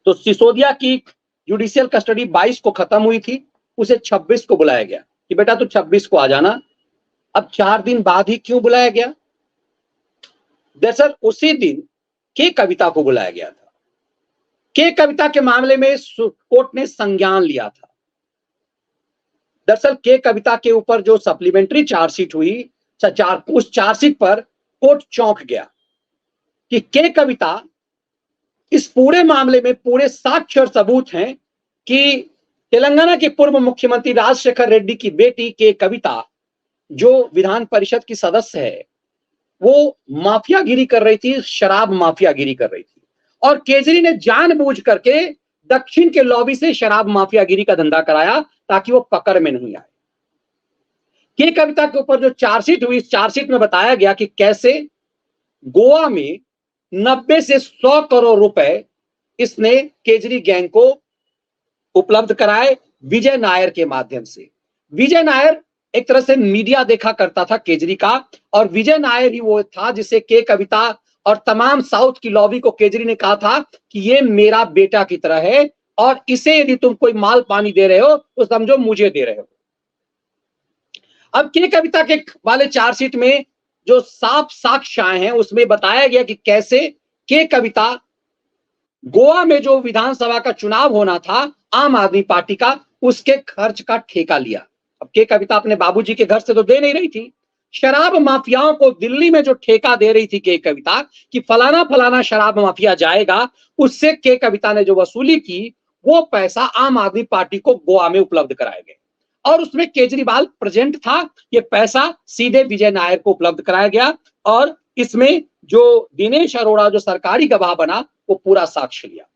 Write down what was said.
तो सिसोदिया की judicial custody 22 को खत्म हुई थी, उसे 26 को बुलाया गया कि बेटा तू 26 को आ जाना। अब 4 दिन बाद ही क्यों बुलाया गया? दरअसल उसी दिन के कविता को बुलाया गया था। के कविता के मामले में कोर्ट ने संज्ञान लिया था। दरअसल के कविता के ऊपर जो सप्लीमेंट्री चार्जशीट हुई, उस चार्जशीट पर कोर्ट चौंक गया कि के कविता इस पूरे मामले में पूरे साक्ष्य और सबूत हैं कि तेलंगाना के पूर्व मुख्यमंत्री राजशेखर रेड्डी की बेटी के कविता, जो विधान परिषद की सदस्य है, वो माफियागिरी कर रही थी, शराब माफियागिरी कर रही थी। और केजरी ने जानबूझ करके दक्षिण के लॉबी से शराब माफियागिरी का धंधा कराया ताकि वो पकड़ में नहीं आए। के कविता के ऊपर जो चार्जशीट हुई, इस चार्जशीट में बताया गया कि कैसे गोवा में 90 से 100 करोड़ रुपए इसने केजरी गैंग को उपलब्ध कराए विजय नायर के माध्यम से। विजय नायर एक तरह से मीडिया देखा करता था केजरी का, और विजय नायर ही वो था जिसे के कविता और तमाम साउथ की लॉबी को केजरी ने कहा था कि ये मेरा बेटा की तरह है और इसे यदि तुम कोई माल पानी दे रहे हो तो समझो मुझे दे रहे हो। अब के कविता के वाले चार्जशीट में जो साफ साक्ष्य आए हैं उसमें बताया गया कि कैसे के कविता गोवा में जो विधानसभा का चुनाव होना था आम आदमी पार्टी का, उसके खर्च का ठेका लिया। अब के कविता अपने बाबूजी के घर से तो दे नहीं रही थी, शराब माफियाओं को दिल्ली में जो ठेका दे रही थी के कविता कि फलाना फलाना शराब माफिया जाएगा, उससे के कविता ने जो वसूली की वो पैसा आम आदमी पार्टी को गोवा में उपलब्ध कराए गए और उसमें केजरीवाल प्रेजेंट था। ये पैसा सीधे विजय नायर को उपलब्ध कराया गया और इसमें जो दिनेश अरोड़ा जो सरकारी गवाह बना वो पूरा साक्ष्य लिया।